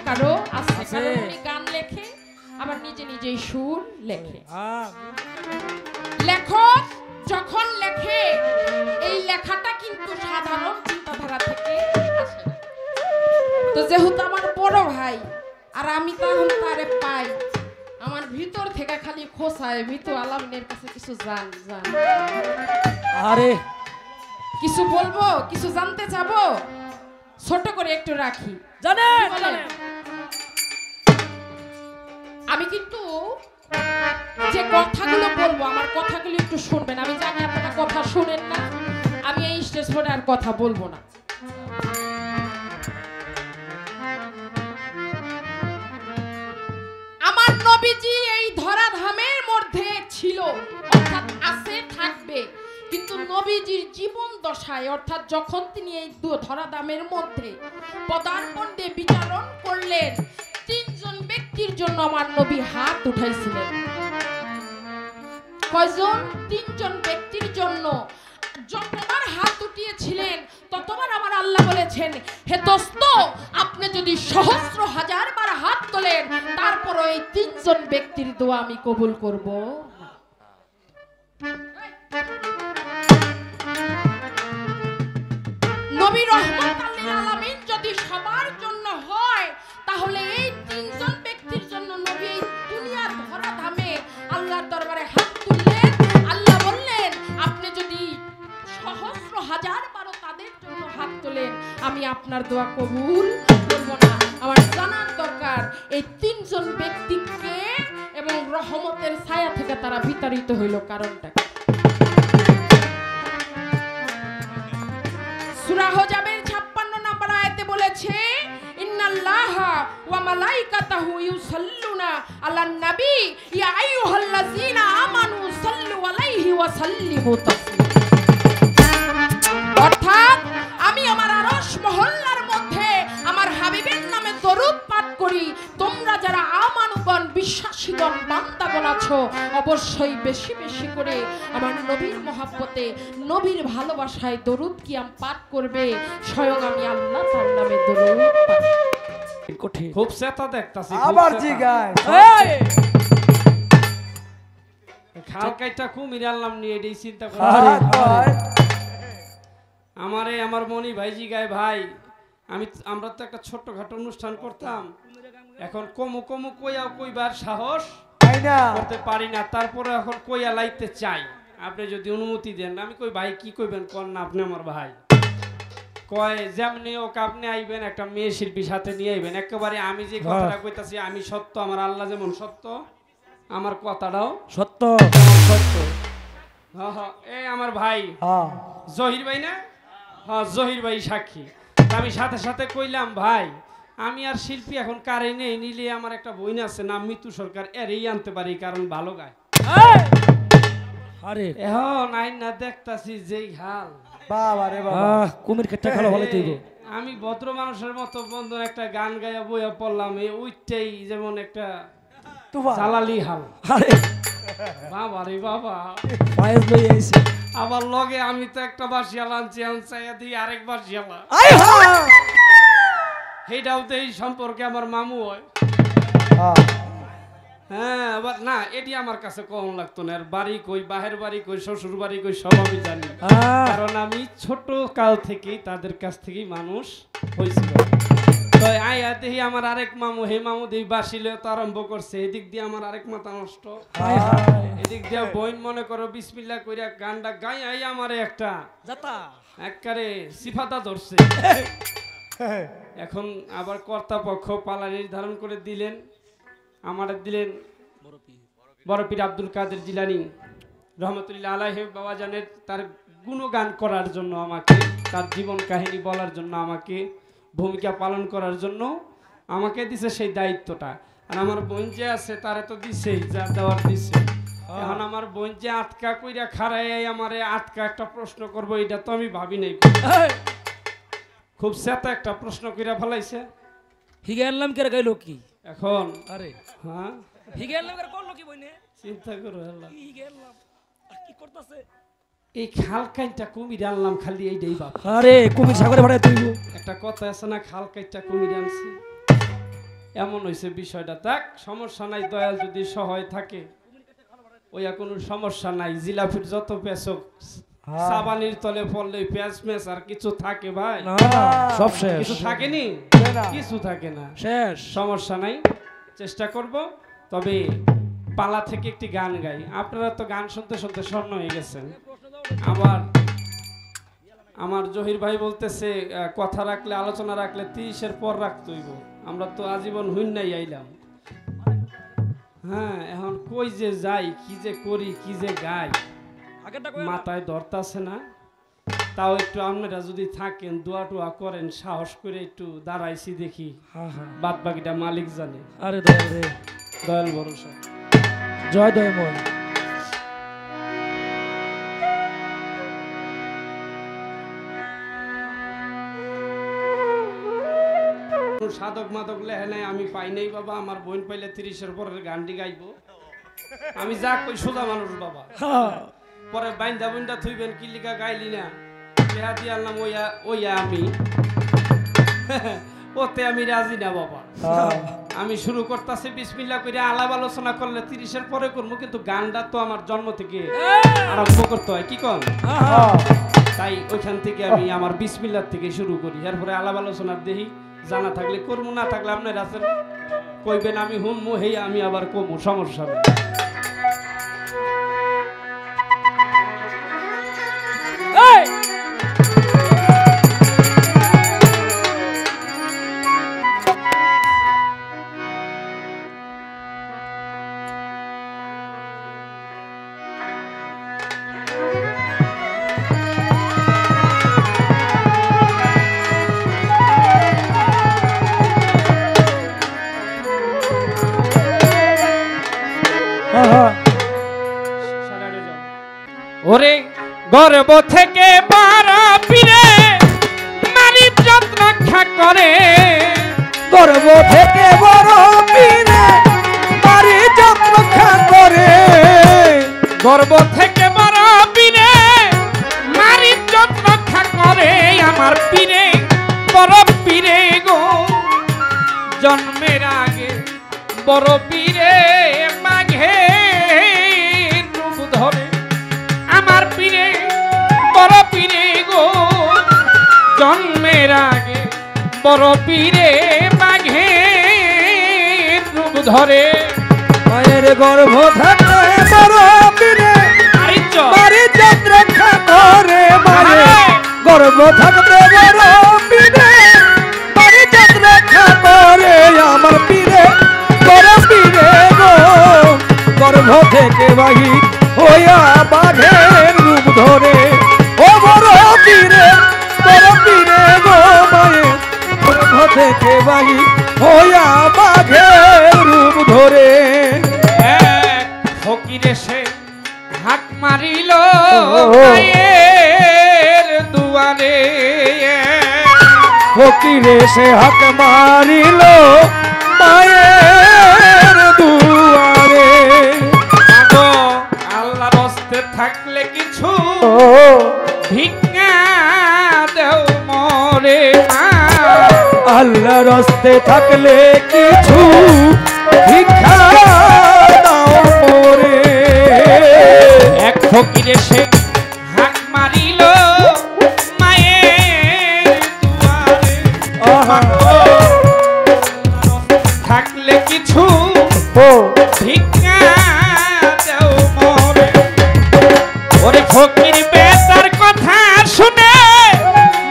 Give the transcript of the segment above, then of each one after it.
কারো আছে, কারণ উনি গান লেখে আবার নিজে নিজেই সুর লেখে। লেখক যখন লেখে এই লেখাটা কিন্তু সাধারণ চিন্তাধারা থেকে আসে না। তো যেহেতু আমার বড় ভাই আর আমি তখন তারে পাই, আমার ভিতর থেকে খালি খোসায় ভিতর আলামিনের কাছে কিছু জান জান আরে কিছু বলবো, কিছু জানতে চাবো, ছোট করে একটু রাখি। জানেন আমি কিন্তু যে কথাগুলো বলবো আমার কথাগুলো একটু শুনবেন। আমি জানি আপনারা কথা শুনেন না, আমি এই স্টেজ পরে আর কথা বলবো না। আমার নবীজি এই ধরাধামের মধ্যে ছিল, অর্থাৎ আছে, থাকবে, কিন্তু নবীজির জীবন দশায় অর্থাৎ যখন তিনি এই ধরাধামের মধ্যে পদার্পণ দিয়ে বিচারণ করলেন, তিনজন ব্যক্তির জন্য আমার নবী হাত উঠাইছিলেন। কয়জন? তিনজন ব্যক্তির জন্য। যতবার হাত উঠিয়েছিলেন ততবার আমার আল্লাহ বলেছেন, হে দোস্ত, আপনি যদি সহস্র হাজার বার হাত তোলেন তারপরও এই তিনজন ব্যক্তির দোয়া আমি কবুল করব। নবী রহমাতুল লিল আলামিন যদি সবার জন্য হয় তাহলে এই তিনজন ব্যক্তির জন্য নবী এই দুনিয়ার ধরাধামে আল্লাহর দরবারে হাত তুললেন। আল্লাহ বললেন, আপনি যদি সহস্র হাজার বারো তাদের জন্য হাত তোলেন আমি আপনার দোয়া কবুল করব না। আমার জানার দরকার এই তিনজন ব্যক্তিকে এবং রহমতের ছায়া থেকে তারা বিতাড়িত হইল, কারণটা কি? সূরা হুজাবের 56 নম্বর আয়াতে বলেছে, ইন্নাল্লাহা ওয়া মালাইকাতাহু ইউসাল্লুনা আলান নবী ইয়া আইয়ুহাল্লাযীনা আমানু সাল্লু আলাইহি ওয়া সাল্লিমু তাসলিমা। অর্থাৎ আমি আমার আরশ মহল্লার মধ্যে আমার হাবিবের নামে দরুদ পাঠ করি, তোমরা যারা আমানুগণ বিশ্বাসীগণ বান্দাগণ আছো অবশ্যই বেশি বেশি করে আমার নবীর মহব্বতে নবীর ভালোবাসায় দরুদ কিয়াম পাঠ করবে। স্বয়ং আমি আল্লাহ তার নামে দরুদ পাঠ কঠিন খুব সেটা দেখতাছি আবার জিগায় খাল কাইটা কুমির আনলাম নিয়ে এটাই চিন্তা করে আমারে আমার মনি ভাইজি গায় ভাই আমরা তো একটা ছোটখাটো অনুষ্ঠান করতাম, এখন কমু কমু কইয়া কইবার সাহস করতে পারি না, তারপরে এখন কইয়া লাইতে চাই, আপনি যদি অনুমতি দেন। আমি কই ভাই কি কইবেন কর না, আপনি আমার ভাই। কয় যেমনি হোক আপনি আইবেন, একটা মেয়ে শিল্পী সাথে নিয়ে আইবেন, একেবারে আমি যে কথাটা কইতাছি আমি সত্য, আমার আল্লাহ যেমন সত্য আমার কথাটাও সত্য সত্য। এই আমার ভাই জহির ভাই না, হ্যাঁ জহির ভাই সাক্ষী। আমি সাথে সাথে কইলাম ভাই আমি আর শিল্পী এখন কারে নেই, নিলে আমার একটা বোন আছে নাম মিতু সরকার, এরই আনতে পারি কারণ ভালো গায়। আরে এখন আইন না দেখতাছি যেই হাল, বাবা রে বাবা কুমির কেটে খেলা ভালো তুই। আমি ভদ্র মানুষের মতো বন্ধন একটা গান গায়া বইয়া পড়লাম, এই ওইটাই যেমন একটা জালালি হাল। আরে বাবা রে বাবা ফায়েজ লই আইছে আবার লগে আমি তো একটা বাসিয়াল আনছি, আনসাইয়া দিই আরেক বাসিয়ালা, সেইটাও তো এই সম্পর্কে আমার মামু হয়। হ্যাঁ আবার না এটি আমার কাছে কম লাগতো না, আর বাড়ি কই বাহের বাড়ি কই শ্বশুর বাড়ি কই সব আমি জানি, কারণ আমি ছোট কাল থেকেই তাদের কাছ থেকেই মানুষ হয়েছিল। তো আয়া দেখি আমার আরেক মামু, হে মামু দেই বাসিল তো আরম্ভ করছে, এদিক দিয়ে আমার আরেক মাথা নষ্ট, এদিক দিয়ে বইন মনে করো বিসমিল্লাহ কইরা গানটা গাই আই আমারে একটা জাতা একবারে সিফাতা ধরছে। এখন আবার কর্তাপক্ষ পালা নির্ধারণ করে দিলেন, আমার দিলেন বড় পীর আব্দুল কাদের জিলানী রহমতুল্লাহ আলাইহি বাবাজানের তার গুণগান করার জন্য, আমাকে তার জীবন কাহিনী বলার জন্য, আমাকে ভূমিকা পালন করার জন্য আমাকে দিছে সেই দায়িত্বটা। আর আমার বোন যে আছে তারে তো দিছেই, যা দেওয়ার দিছে। এখন আমার বোন যে আটকা কইরা খাড়াই আমারে আটকা একটা প্রশ্ন করবো এটা তো আমি ভাবি নাই, খুব সেটা একটা প্রশ্ন কইরা ফেলাইছে। হিগে আনলাম কে গাইলো কি এখন আরে হ্যাঁ হিগে আনলাম কে করলো কি বইনে চিন্তা করো আল্লাহ হিগে আনলাম কি করতেছে এই খাল কাইটা কুমির আনলাম খালি এইটাই বাপ। আরে কুমির সাগরে ভাড়া তুইব একটা কথা আছে না খাল কাইটা কুমির আনছি, এমন হয়েছে বিষয়টা। থাক, সমস্যা নাই, দয়াল যদি সহায় থাকে ওইয়া কোনো সমস্যা নাই। জিলাপির যত পেঁচক সাবানির তলে পড়লে পেঁচ মেচ আর কিছু থাকে ভাই? না সব শেষ, কিছু থাকেনি, কিছু থাকে না, শেষ। সমস্যা নাই, চেষ্টা করব। তবে পালা থেকে একটি গান গাই। আপনারা তো গান শুনতে শুনতে স্বর্ণ হয়ে গেছেন। আমার জহির ভাই বলতেছে কথা রাখলে, আলোচনা রাখলে 30-এর পর রাখতে হইব। আমরা তো আজীবন হুইন নাই আইলাম। হ্যাঁ, এখন কই যে যাই, কি যে করি, কি যে গাই, মাথায় ধরতাছে না। তাও একটু আপনারা যদি থাকেন, দোয়া টোয়া করেন, সাহস করে একটু দাঁড়াইছি দেখি, বাদ বাকিটা মালিক জানে। আরে দয়াল রে, দয়াল ভরসা। জয় দয়াময়। সাধক মাদক লেহে নাই, আমি পাই নাই বাবা। আমার বোন পাইলে 30-এর পরের গানটি গাইব। আমি যা কই সোজা মানুষ বাবা। পরে বাইন্দা বুন্দা থইবেন, কি লিখা গাইলি না, দেহা দিয়ে আনলাম ওইয়া আমি ওতে আমি রাজি না বাবা। আমি শুরু করতেছি বিসমিল্লাহ করে, আলাপ আলোচনা করলে 30-এর পরে করবো, কিন্তু গানটা তো আমার জন্ম থেকে আরম্ভ করতে হয়, কি কন? তাই ওইখান থেকে আমি আমার বিসমিল্লাহ থেকে শুরু করি। এরপরে আলাপ আলোচনার দেহি জানা থাকলে করবো, না থাকলে আপনার আছেন কইবেন, আমি হুমু হেই আমি আবার কমু, সমস্যা নেই। ওরে গর্ব থেকে মারা পীরে নারী যত্ন রক্ষা করে, গর্ব থেকে বড় পীরে নারী যত্ন রক্ষা করে, গর্ব থেকে মারা পীরে নারী যত্ন রক্ষা করে। আমার পীরে বড় পীরে গো, জন্মের আগে বড় পীরে মাঘে রূপ ধরে। আমার পীরে বড় পীরে গো, জন্মের আগে বড় পীরে মাঘে রূপ ধরে। মায়ের গর্ভ থাকে বড় পীরে নারী যত্ন রক্ষা করে, মায়ের গর্ভ থাকবে বড় পীরে নারী যত্ন রক্ষা করে। আমার পীরে বড় পীরে গো, গর্ভ থেকে বাহির হইয়া বাঘের রূপ ধরে। ও বড় পীরে গো, মায়ের গর্ভ থেকে বাহির হইয়া বাঘের রূপ ধরে। ফকির এসে হাত মারিল মায়ের দুয়ারে, ফকির এসে হাত মারিল মায়ের দুয়ারে। আল্লাহর হস্তে থাকলে কিছু ভিক্ষা দেও মরে, আল্লাহর হস্তে থাকলে কিছু ভিক্ষা দাও মোরে। এক ফকির এসে হাত মারিল মায়ের দুয়ারে, থাকলে কিছু ভিক্ষা দেও মোরে। ওরে ফকির বেতার কথা শুনে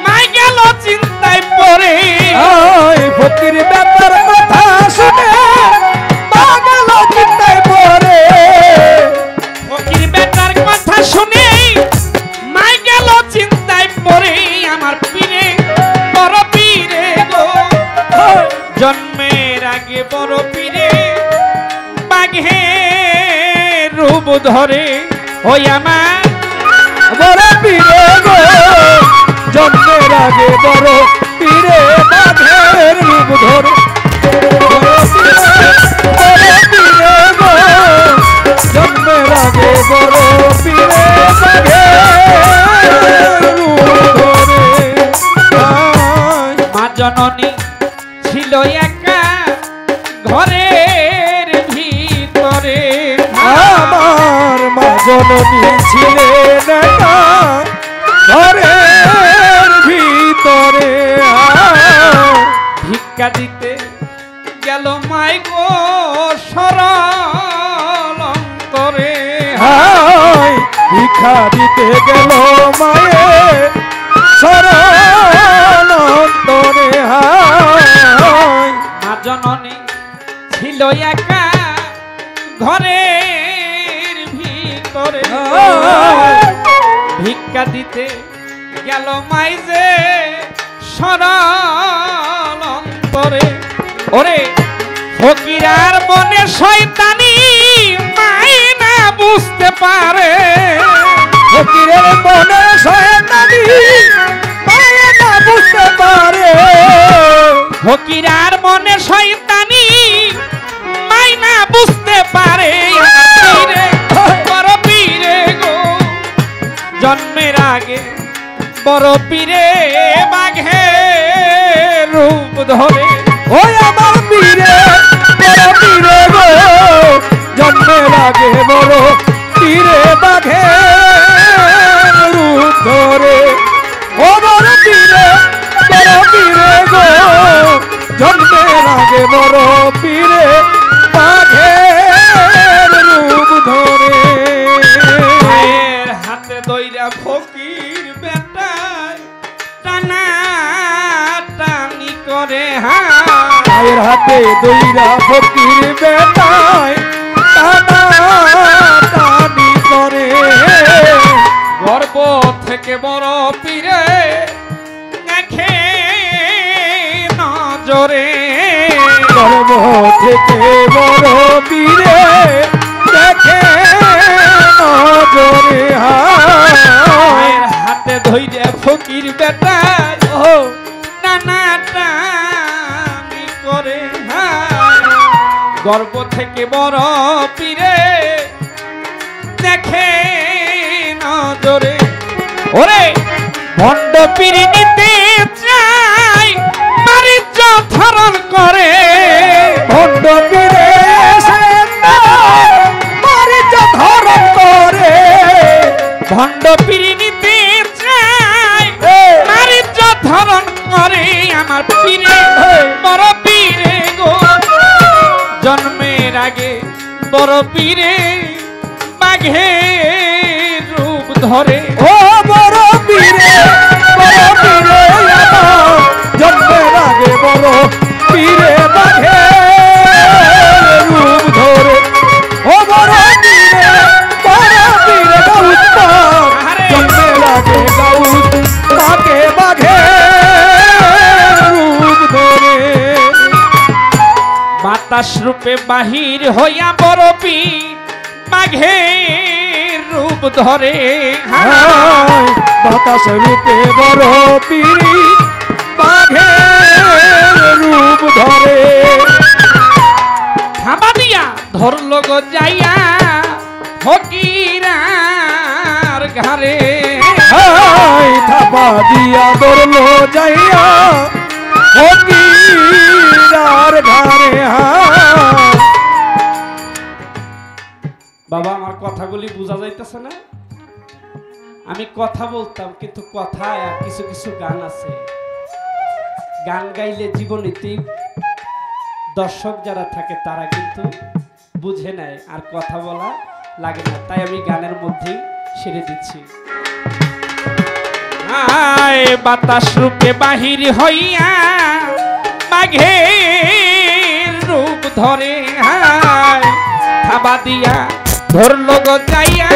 মাই গেল চিন্তায় পড়ে, ফকির বেতার কথা শুনে মা গেল চিন্তায় পড়ে। ফকির বেতার কথা শুনে মাই গেল চিন্তায় পড়ে। আমার পীরে বড় পীরে গো, জন্মের আগে বড় পীরে বাঘের রূপ ধরে। ওই আমার বড় পীরে গো, জন্মের আগে বড় পীরে বাঘের রূপ ধরে। বড় পীরে গো, জন্মের আগে বড় পীরে বাঘের রূপ ধরে। মা জননী ছিল একা ঘরের ভিতরে আমার মা জননী ছিলেন একা ঘরের ভিতরে ভিক্ষা দিতে গেল মাই গো সরল অন্তরে হায় ভিক্ষা দিতে গেল মায়ের সরল অন্তরে হায় মা জননী ছিল একা ঘরের ভিতরে ভিক্ষা দিতে গেল মাই যে সরল অন্তরে ওরে ফকিরার মনে শয়তানি মাই না বুঝতে পারে ফকিরের মনে শয়তানি মায়ে না বুঝতে পারে ফকিরার মনে শয়তানি মাই না বুঝতে পারে পীরে, বড় পীরে গো জন্মের আগে বড় পীরে বাঘে রূপ ধরে ওই আমার পীরে বড় পীরে গো জন্মের আগে বড় পীরে বাঘে রূপ ধরে ও বড় পীরে গো জন্মের আগে বড় পীরে বাঘে রূপ ধরে মায়ের হাতে দইরা ফকির বেটায় টানা টানি করে মায়ের হাতে দইরা ফকির বেটায় টানা টানি করে গর্ব থেকে বড় পীরে দেখে নজরে গর্ব থেকে বড় পীরে দেখে নজরে মায়ের হাতে ধইরে ফকির বেটায় ও নানা টানি করে গর্ব থেকে বড় পীরে দেখে নজরে ওরে ভণ্ড পীর নিতে চাই বাণিজ্য ধারণ করে ভণ্ড পীরে মারিচ ধরণ করে ভণ্ড পীর নিতে চাই বাণিজ্য ধারণ করে আমার পীরে বড় পীরে গো জন্মের আগে বড় পীরে বাঘে রূপ ধরে ও বড় পীরে আমার জন্মের আগে বড় পীরে বাঘে রূপ ধরে ও বড় পীরে গাউত জন্মের আগে গাউত বাঘে রূপ ধরে বাতাস রূপে বাহির হইয়া বড় পীর বাঘের রূপ ধরে হায় বাতাস রূপে বড় পীরি বাঘে রূপ ধরে থাবা দিয়া ধরল গো যাইয়া ফকিরার ঘরে হায় থাপা দিয়া ধরলো যাইয়া ফকিরার ঘরে হায় বাবা আমার কথাগুলি বোঝা যাইতেছে না আমি কথা বলতাম কিন্তু কথা কিছু কিছু গান আছে গান গাইলে জীবনীতেই দর্শক যারা থাকে তারা কিন্তু বুঝে নেয় আর কথা বলা লাগে না তাই আমি গানের মধ্যেই সেরে দিচ্ছি আয় বাতাস রূপে বাহির হইয়া বাঘের রূপ ধরে হায় থাবা দিয়া ধরল গো যাইয়া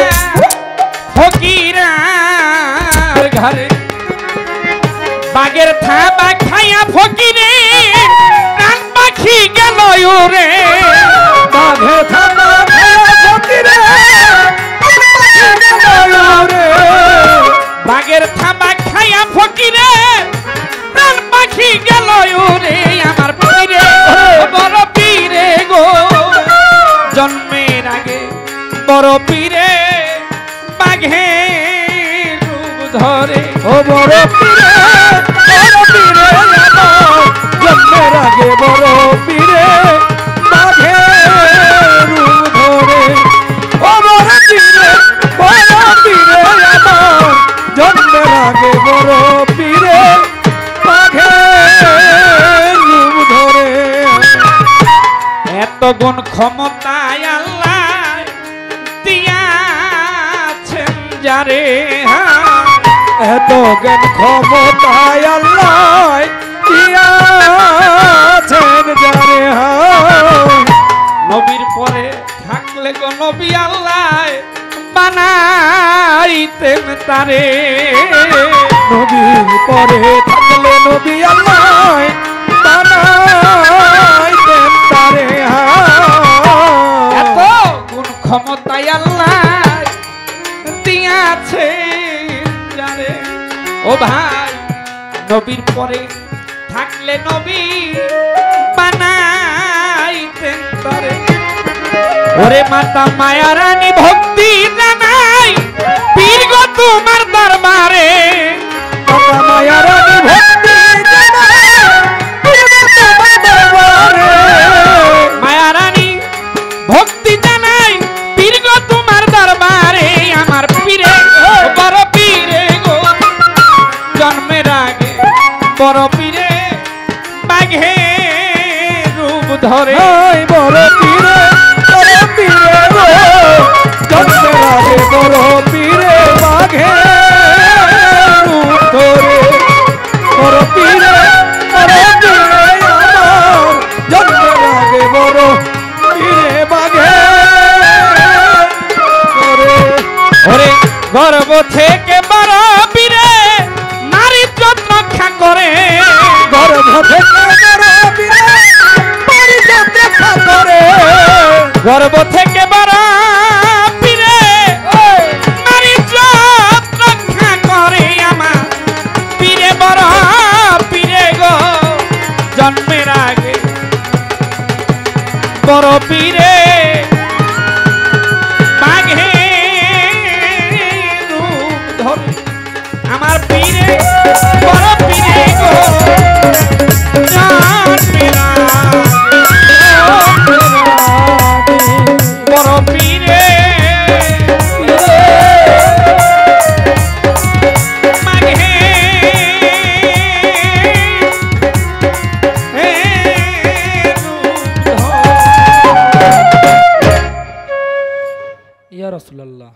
ফকিরার ঘরে বাঘের থাবা খাইয়া ফকিরে প্রাণ পাখি গেল উড়ে বাঘে থাপা ফকিরে বাঘের থাবা খাইয়া ফকিরে প্রাণ পাখি গেল উড়ে আমার পীরে বড় পীরে গো জন্মের আগে বড় পীরে বাঘের রূপ ধরে ও বড় পীরে আমার জন্মের আগে বড় পীরে এত গুণ ক্ষমতায় আল্লাহ দিয়াছেন যারে এত জ্ঞান ক্ষমতায় আল্লাহ দিয়াছেন যারে নবীর পরে থাকলে গো নবী আল্লাহ বানাইতেন তারে নবীর পরে থাকলে নবী আল্লাহ বানাইতেন তারে এত গুণ ক্ষমতায় আল্লাহ দিয়াছে যারে ও ভাই নবীর পরে থাকলে নবী বানাইতেন তারে ওরে মাতা মায়া রানী ভক্তি জানাই পীর গো তোমার দরবারে মাতা মায়া রানী ভক্তি জানাই পীর গো তোমার দরবারে মায়া রানী ভক্তি জানাই পীর গো তোমার দরবারে আমার পীরে বড় পীরে গো জন্মের আগে বড় পীরে বাঘে রূপ ধরে বড় পীরে গো জন্মের আগে বড় পীরে বাঘে রূপ ধরে বড় পীরে আমার জন্মের আগে বড় পীরে বাঘে ধরে ওরে গর্ব থেকে বড় পীরে নারী রক্ষা করে গর্ভ থেকে বড় পীরে পরিচয় দেখা করে গর্ব থেকে বড় পীরে নারী রক্ষা করে আমার পীরে বড় পীরে গো জন্মের আগে বড় পীরে বাঘে রূপ ধরে আমার পীরে বড় পীরে গো জন্মের আগে বড় পীরে বাঘে ইয়া রাসূলুল্লাহ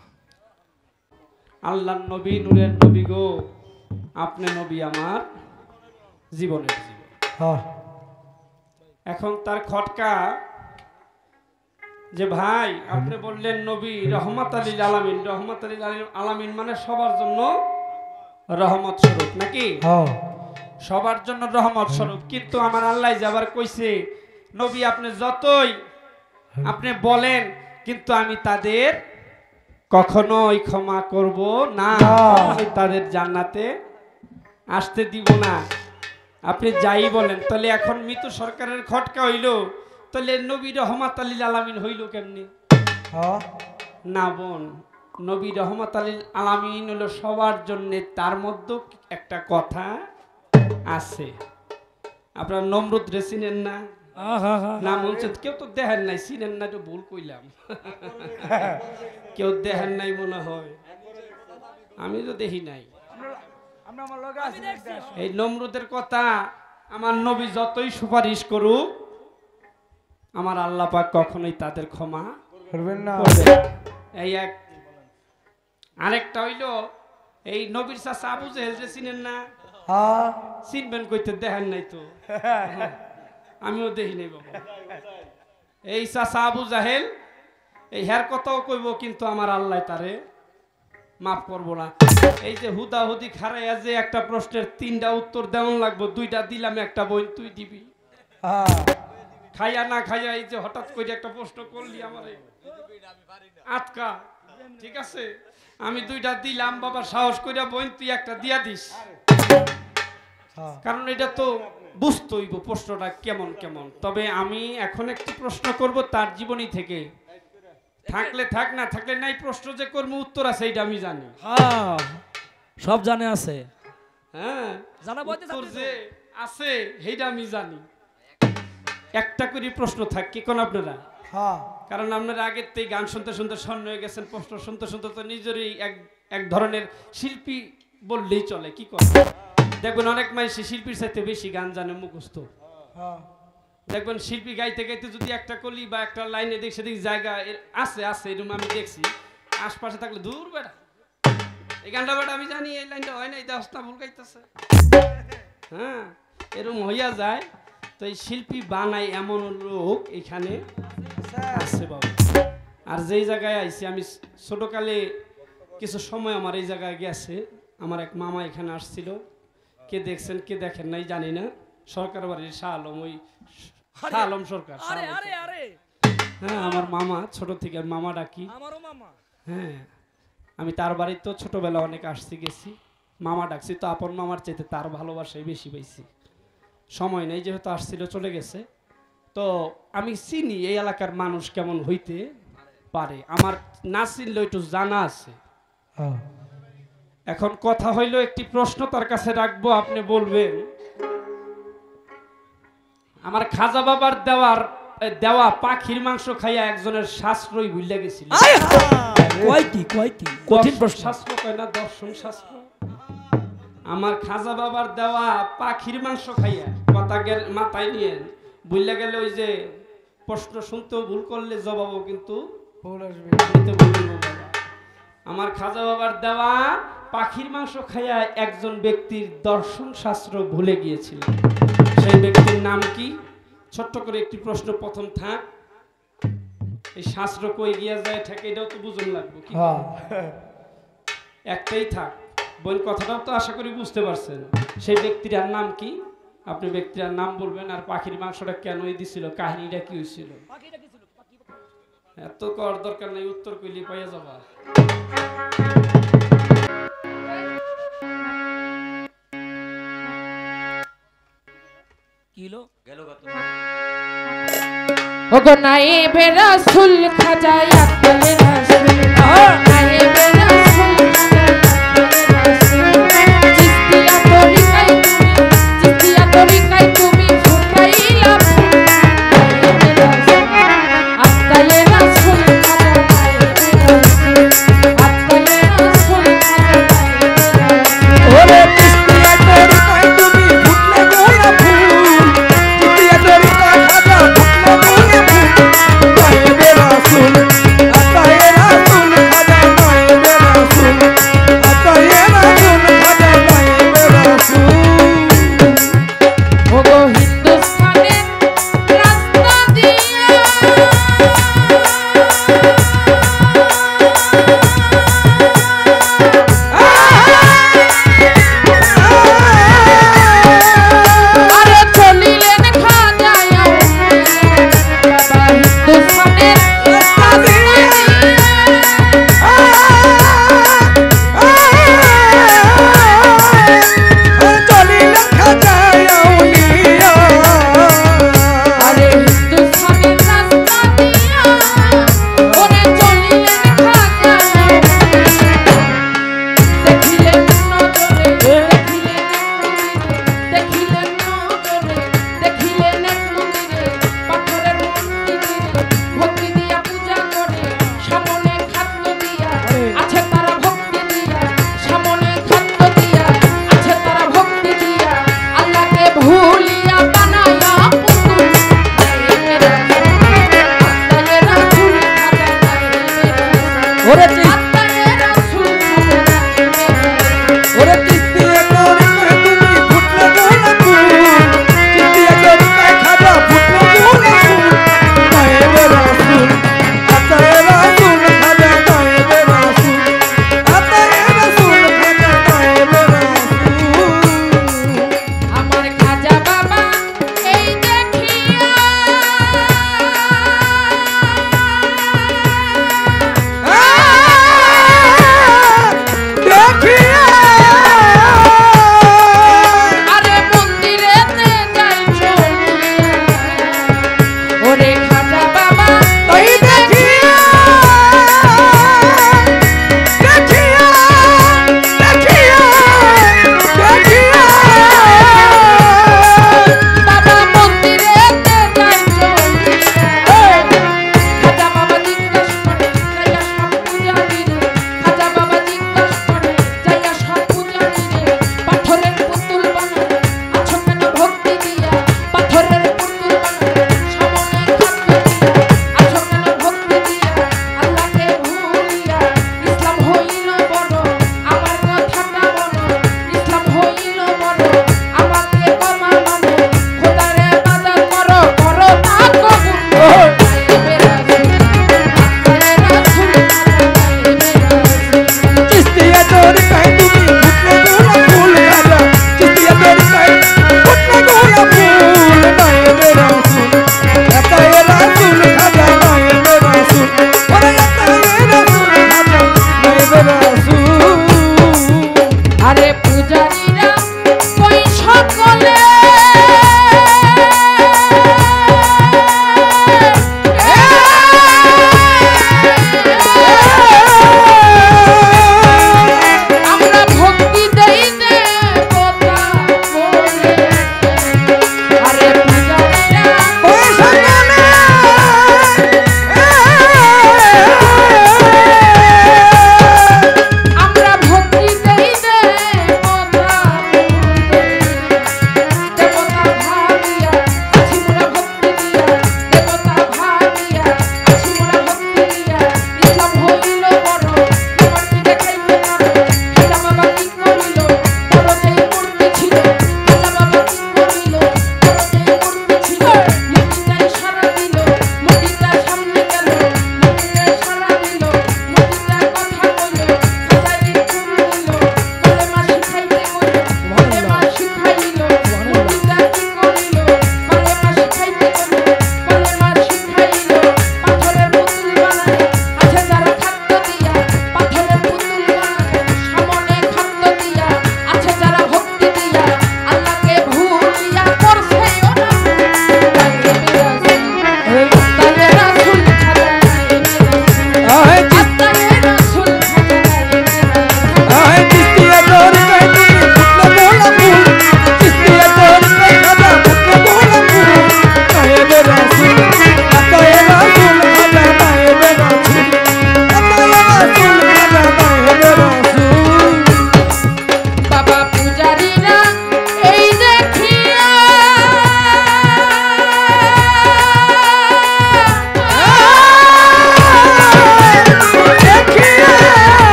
আল্লাহ নবী নূরের নবী গো আপনি নবী আমার জীবনের জীবন হ্যাঁ এখন তার খটকা যে ভাই আপনি বললেন নবী রহমত আলিল আলামিন রহমত আলিল আলামিন মানে সবার জন্য রহমত স্বরূপ নাকি হ্যাঁ সবার জন্য রহমত স্বরূপ কিন্তু আমার আল্লাহ যাবার কইছে নবী আপনি যতই আপনি বলেন কিন্তু আমি তাদের কখনোই ক্ষমা করব না আমি তাদের জান্নাতে আসতে দিব না আপনি যাই বলেন তাহলে এখন মৃত্যু সরকারের খটকা হইল তাহলে নবী রহমত আলিল আলামিন হইল কেমনি হ্যাঁ না বোন নবী রহমত আলিল আলামিন হলো সবার জন্য তার মধ্যে একটা কথা আছে আপনার নমরুদ রে চিনেন না নাম বলছে কেউ তো দেখেন নাই চিনেন না তো ভুল কইলাম কেউ দেখেন নাই মনে হয় আমি তো দেখি নাই এই নমরুদের কথা আমার নবী যতই সুপারিশ করুক আমার আল্লাহ পাক কখনোই তাদের ক্ষমা করবেন না করবে না। এই এক আরেকটা হইল এই নবীর চাচা আবু জেহেল যে চিনেন না হ্যাঁ চিনবেন কইতে দেখেন নাই তো আমিও দেখি নাই বাবা এই চাচা আবু জাহেল এই হের কথাও কইব কিন্তু আমার আল্লাহ তারে মাফ করবো না এই যে হুদাহুদি খারাইয়া যে একটা প্রশ্নের 3টা উত্তর দেওয়ান লাগবো 2টা দিলাম একটা বই তুই দিবি হ্যাঁ খাইয়া না খাইয়া এই যে হঠাৎ করে একটা প্রশ্ন করলি আমারে আটকা ঠিক আছে আমি 2টা দিলাম বাবা সাহস কইরা বই তুই একটা দিয়া দিস কারণ এটা তো বুঝতে হইব প্রশ্নটা কেমন কেমন তবে আমি এখন একটি প্রশ্ন করব তার জীবনী থেকে থাকলে থাক না থাকলে নাই প্রশ্ন যে করবো উত্তর আছে এটা আমি জানি হ্যাঁ সব জানে আছে হ্যাঁ জানা বলতে উত্তর যে আছে সেইটা আমি জানি একটা করে প্রশ্ন থাক কি কোন আপনারা হ্যাঁ কারণ আপনারা আগের থেকে গান শুনতে শুনতে স্বর্ণ হয়ে গেছেন প্রশ্ন শুনতে শুনতে তো নিজেরই এক ধরনের শিল্পী বললেই চলে কি করে দেখবেন অনেক মানুষ শিল্পীর চাইতে বেশি গান জানে মুখস্থ হ্যাঁ দেখবেন শিল্পী গাইতে গাইতে যদি একটা কলি বা একটা লাইনে দেখ সেদিক জায়গা আছে আছে এরকম আমি দেখছি, আশপাশে থাকলে দূর বেড়া এই গানটা বেটা আমি জানি এই লাইনটা হয় না, এই দশটা ভুল গাইতেছে। হ্যাঁ এরকম হইয়া যায়। তো এই শিল্পী বানাই এমন লোক এখানে আছে বাবা। আর যেই জায়গায় আইছি আমি ছোটকালে কিছু সময় আমার এই জায়গায় গেছে, আমার এক মামা এখানে আসছিল, কে দেখছেন কে দেখেন নাই জানি না, সরকার বাড়ির শাহ আলম, ওই শাহ আলম সরকার। হ্যাঁ আমার মামা, ছোট থেকে আমি মামা ডাকি। হ্যাঁ আমি তার বাড়িতেও ছোটবেলা অনেক আসছি গেছি, মামা ডাকছি, তো আপন মামার চাইতে তার ভালোবাসাই বেশি পাইছি। সময় নেই যেহেতু আসছিল চলে গেছে। তো আমি চিনি এই এলাকার মানুষ কেমন হইতে পারে, আমার না চিনলেও একটু জানা আছে। এখন কথা হইল একটি প্রশ্ন তার কাছে রাখবো, আপনি বলবেন। আমার খাজা বাবার দেওয়া পাখির মাংস খাইয়া একজনের শাস্ত্রই ভুলে গেছিল। কঠিন প্রশ্ন। শাস্ত্র কয় না, দর্শন শাস্ত্র। আমার খাজা বাবার দেওয়া পাখির মাংস খাইয়া কথাকের মাথায় নিয়ে ভুলে গেলে ওই যে প্রশ্ন শুনতেও ভুল করলে জবাবও কিন্তু দিতে ভুলবো বাবা। আমার খাজা বাবার দেওয়া পাখির মাংস খাইয়া একজন ব্যক্তির দর্শন শাস্ত্র ভুলে গিয়েছিল, সেই ব্যক্তির নাম কি? ছোট্ট করে একটি প্রশ্ন প্রথম থাক, এই শাস্ত্র কই গিয়া যায় থাকে এটাও তো বুঝুন লাগবে কি? একটাই থাক বোন, কথাটাও তো আশা করি বুঝতে পারছেন। সেই ব্যক্তিটার নাম কি? আপনি ব্যক্তিটার নাম বলবেন, আর পাখির মাংসটা কেনই দিছিল, কাহিনীটা কি হয়েছিল। এত কর দরকার নাই, উত্তর কইলে পাইয়া যাবা। ওগো নাইবে রাসূল খাজা আব্দুল রাসূল, নাইবে রাসূল চিস্তিয়া তরিকায় তুমি ফুটাইলা নাইবে রাসূল আব্দুল রাসূল খাজা আব্দুল রাসূল খাজা ওরে চিস্তিয়া তরিকায় তুমি ফুটলে গোলাপ ফুল, চিস্তিয়া তরিকায় খাজা ফুটলে গোলাপ ফুল। আতায়ে রাসূল খাজা নায়েবে রাসূল, আতায়ে রাসূল খাজা নায়েবে রাসূল। ওগো হিন্দুস্তানের রাস্তা দিয়া আরে চলিলেন খাজা বাবা, হিন্দুস্তানের রাস্তা দিয়া চলিলেন খাজা আউলিয়া, আরে হিন্দুস্তানের রাস্তা দিয়া ওরে চলিলেন খাজা দেখিলেন নজরে দেখিলেন নজরে দেখিলেন এক মন্দিরে পাথরের মন্দিরে ভক্তি দিয়া পূজা করে সামনে খাদ্য দিয়া আছে তারা ভক্তি দিয়া সামনে খাদ্য দিয়া আছে তারা ভক্তি দিয়া আল্লাহকে ভুলিয়া বানায়া পুতুল নাইবে রাসূল আল্লাহর রাসূল খাজা নাইবে ওরে আল্লাহর রাসূল খাজা নাইবে ওরে চিস্তিয়া তরিকায় তুমি ফুটলে গোলাপ ফুল, চিস্তিয়া তরিকায় খাজা ফুটলে গোলাপ ফুল। নায়েবে রাসূল আতায়ে রাসূল খাজা নায়েবে রাসূল, আতায়ে রাসূল খাজা নায়েবে রাসূল। আমার খাজা বাবা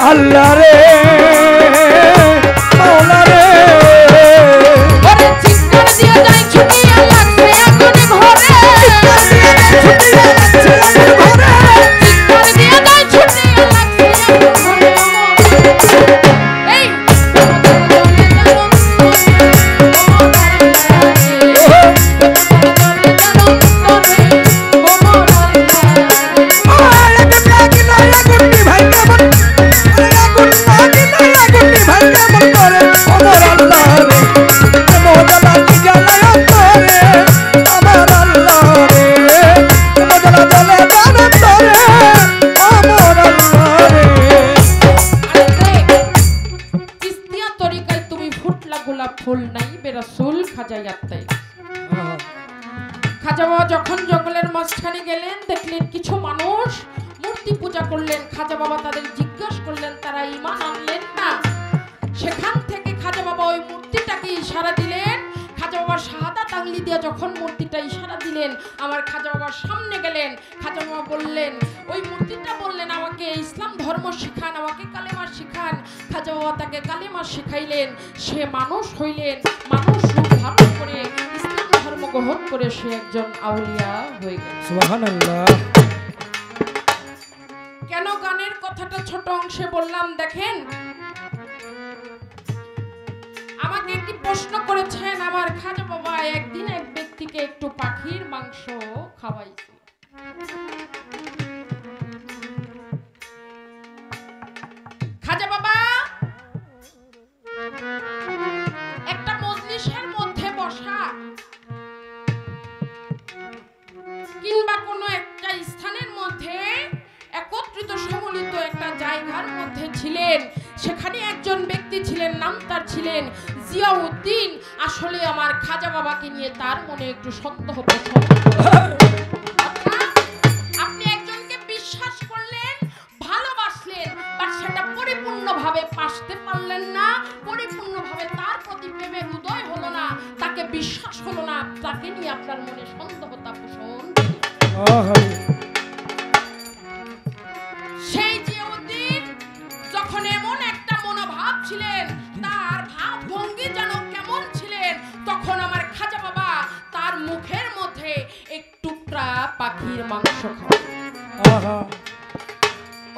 আল্লাহ রে মাওলা রে ওরে চিৎকার দিয়ে যাই ছুটিয়া লাগছে আগুন ঘরে চিৎকার দিয়ে যাই ছুটিয়া লাগছে আগুন ঘরে এই ফুল নাই বেরাসুল খাজা ইয়াত্তাই। আহা, খাজা বাবা যখন জঙ্গলের মাঝখানে গেলেন, দেখলেন কিছু মানুষ মূর্তি পূজা করলেন। খাজা বাবা তাদের জিজ্ঞাসা করলেন, তারা ঈমান আনলেন না। সেখান থেকে খাজা বাবা ওই মূর্তিটাকে ইশারা দিলেন। খাজা বাবা শাহাদাত আঙ্গুলি দিয়ে যখন মূর্তিটা ইশারা দিলেন, আমার খাজা বাবার সামনে গেলেন। খাজা বাবা বললেন, ওই মূর্তিটা বললেন, আমাকে ইসলাম ধর্ম শিখান, আমাকে কালেমা শিখান। খাজা বাবা তাকে কালেমা শিখাইলেন। সে মানুষ হইলেন, মানুষ রূপ ধারণ করে ইসলাম ধর্ম গ্রহণ করে সে একজন আউলিয়া হয়ে গেল। সুবহানাল্লাহ। কেন গানের কথাটা ছোট অংশে বললাম দেখেন, আমাকে একটি প্রশ্ন করেছেন আমার খাজা বাবা একদিন এক ব্যক্তিকে একটু পাখির মাংস খাওয়াইছে। খাজা বাবা একটা মজলিসের মধ্যে বসা কিংবা কোনো একটা স্থানের মধ্যে একত্রিত সমন্বিত একটা জায়গার মধ্যে ছিলেন। সেখানে একজন ব্যক্তি ছিলেন, নাম তার ছিলেন জিয়াউদ্দিন। আসলে আমার খাজা বাবাকে নিয়ে তার মনে একটু সন্দেহ পোষণ। আপনি একজনকে বিশ্বাস করলেন, ভালোবাসলেন, বাট সেটা পরিপূর্ণভাবে পাশতে পারলেন না, পরিপূর্ণভাবে তার প্রতি প্রেমের উদয় হলো না, তাকে বিশ্বাস হলো না, তাকে নিয়ে আপনার মনে সন্দেহতা পোষণ। আহা, সেই জিয়াউদ্দিন যখন এমন একটা মনোভাব ছিলেন, তার ভাব ভঙ্গি যেন কেমন ছিলেন, তখন আমার খাজা বাবা তার মুখের মধ্যে এক টুকরা পাখির মাংস খাওয়ালেন। আহা,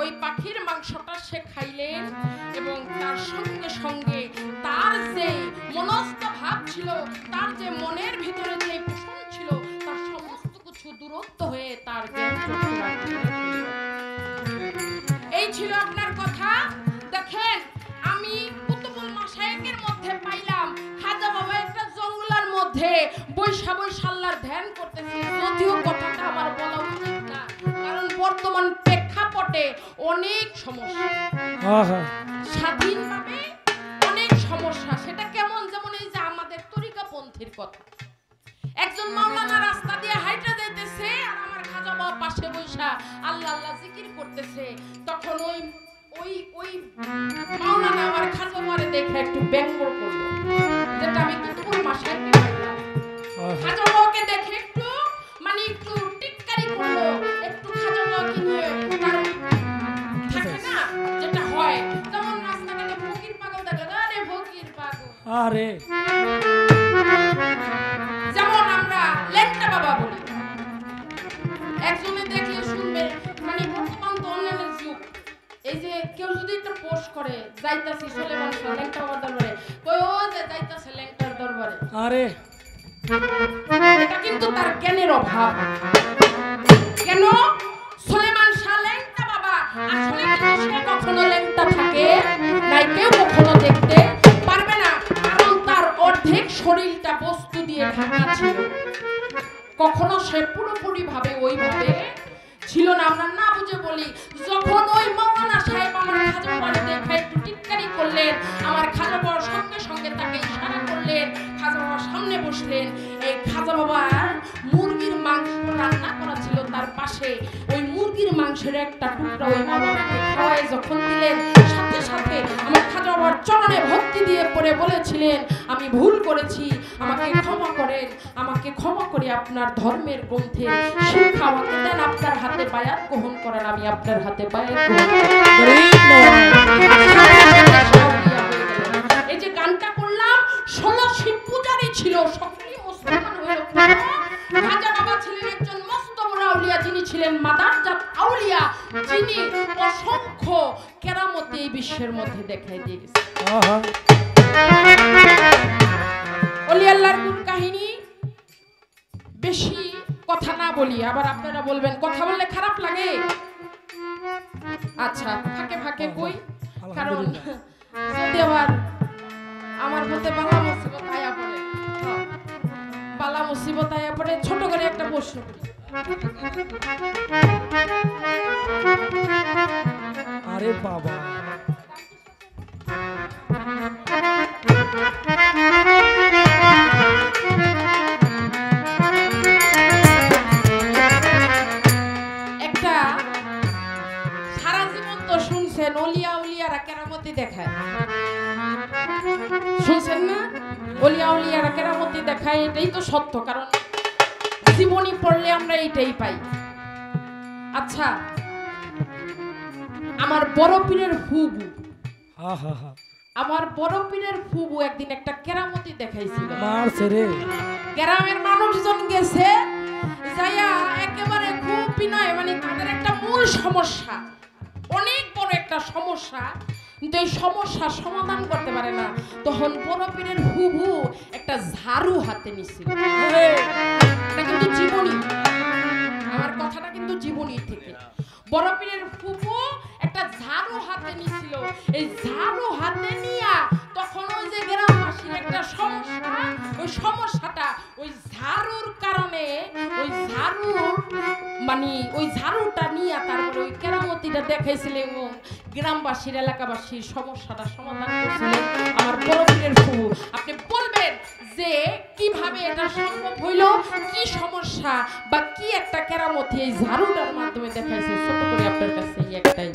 ওই পাখির মাংসটা সে খাইলেন এবং তার সঙ্গে সঙ্গে তার যে মনস্থ ভাব ছিল, তার যে মনের ভিতরে যে পোষণ ছিল, তার সমস্ত কিছু দূরত্ব হয়ে তার জ্ঞান চক্ষু রাখতে লাগলো। এই ছিল আপনার কথা। দেখেন, আমি কুতুবুল মাশায়েখের মধ্যে পাইলাম খাজা বাবা একটা জঙ্গলের মধ্যে বৈশা বৈশা আল্লাহর ধ্যান করতেছে। যদিও কথাটা আমার বলা উচিত না, কারণ বর্তমান প্রেক্ষাপটে অনেক সমস্যা, আহা, স্বাধীনভাবে অনেক সমস্যা। সেটা কেমন, যেমন এই যে আমাদের তরিকাপন্থীর কথা। একজন মাওলানা রাস্তা দিয়ে হাইটা যাইতেছে আর আমার খাজা বাবা পাশে বৈশা আল্লাহ আল্লাহ জিকির করতেছে। তখন ওই ওই ওই মাওলানা আমার খাজা বাবারে দেখে একটু ব্যঙ্গ করলো, যেটা আমি কুতুবুল মাশায়েখে পাইলাম। আহা, খাজা বাবাকে দেখে একটু মানে একটু টিটকারি করলো, একটু খাজা বাবাকে নিয়ে তার থাকে না যেটা হয়, যেমন রাস্তাঘাটে ফকির পাগল দেখে, আরে ফকির পাগল, আরে যেমন আমরা লেংটা বাবা বলি। একজনে দেখলে শুনবে, মানে বর্তমান তো অনলাইনের যুগ। এই যে কেউ যদি একটা পোস্ট করে, যাইতাছি সুলেমান শাহ লেংটা বাবার দরবারে, কই ও যে যাইতাছে লেংটার দরবারে, আরে এটা কিন্তু তার জ্ঞানের অভাব। কেন? সুলেমান শাহ লেংটা বাবা আসলে কিন্তু সে কখনো লেংটা থাকে নাই, কেউ কখনো দেখতে পারবে না, কারণ তার অর্ধেক শরীরটা বস্তু দিয়ে ঢাকা ছিল। কখনো সে পুরোপুরি ভাবে ওইভাবে ছিল না। আমরা না বুঝে বলি। যখন ওই মাওলানা সাহেব আমার খাজা বাবার দেখে একটু টিটকারি করলেন, আমার খাজা বাবার সঙ্গে সঙ্গে তাকে ইশারা করলেন, খাজা বাবার সামনে বসলেন। এই খাজা বাবার মুরগির মাংস রান্না করা ছিল তার পাশে, ওই মুরগির মাংসের একটা টুকরা ওই মাওলানাকে খাওয়ায় যখন দিলেন, সাথে সাথে আমার খাজা বাবার চরণে ভক্তি দিয়ে পড়ে বলেছিলেন, আমি ভুল করেছি, আমাকে ক্ষমা করেন, আমাকে ক্ষমা করে আপনার ধর্মের গ্রন্থের শিক্ষা আমাকে দেন, আপনার হাতে বায়াত গ্রহণ করেন, আমি আপনার হাতে বায়াত গ্রহণ করি। এই যে গানটা করলাম, 16 শিব পূজারী ছিল, সকলেই মুসলমান হয়ে উঠল। খাজা বাবা ছিলেন একজন মস্ত বড় আউলিয়া, যিনি ছিলেন মাদারজাত আউলিয়া, যিনি অসংখ্য কেরামত এই বিশ্বের মধ্যে দেখাই দিয়ে গেছেন। আহা, ওলি আল্লাহর গুণ কাহিনী বেশি কথা না বলি, আবার আপনারা বলবেন কথা বললে খারাপ লাগে। আচ্ছা, ফাঁকে ফাঁকে কই, কারণ যদি আবার আমার মতে বালা মুসিবত আয়া পড়ে, বালা মুসিবত আয়া পড়ে। ছোট করে একটা প্রশ্ন করি, আরে বাবা, শুনছেন না, অলিয়া উলিয়ারা কেরামতি দেখায়, এটাই তো সত্য, কারণ জীবনী পড়লে আমরা এইটাই পাই। আচ্ছা, আমার বড় পীরের ফুবু, হা হা হা আমার বড় পীরের ফুবু একদিন একটা কেরামতি দেখাইছিল। মারছে রে। গ্রামের মানুষজন গেছে, যাইয়া একেবারে খুব বিনয়, মানে তাদের একটা মূল সমস্যা, অনেক বড় একটা সমস্যা, কিন্তু এই সমস্যার সমাধান করতে পারে না। তখন বড় পীরের ফুবু একটা ঝাড়ু হাতে নিছিল। এটা কিন্তু জীবনী, আমার কথাটা কিন্তু জীবনী থেকে। বড় পীরের ফুবু একটা ঝাড়ু হাতে নিছিল। এই ঝাড়ু হাতে নিয়া তখন ওই যে গ্রামবাসীর একটা সমস্যা, ওই সমস্যাটা ওই ঝাড়ুর কারণে, ওই ঝাড়ুর মানে ওই ঝাড়ুটা নিয়ে তারপরে ওই কেরামতিটা দেখাইছিল এবং গ্রামবাসীর এলাকাবাসীর সমস্যাটা সমাধান করছিলেন আমার বড় পীরের ফুবু। আপনি বলবেন যে কিভাবে এটা সম্ভব হইল, কি সমস্যা বা কি একটা কেরামতি এই ঝাড়ুটার মাধ্যমে দেখাইছে। ছোট করে আপনার কাছে এই একটাই।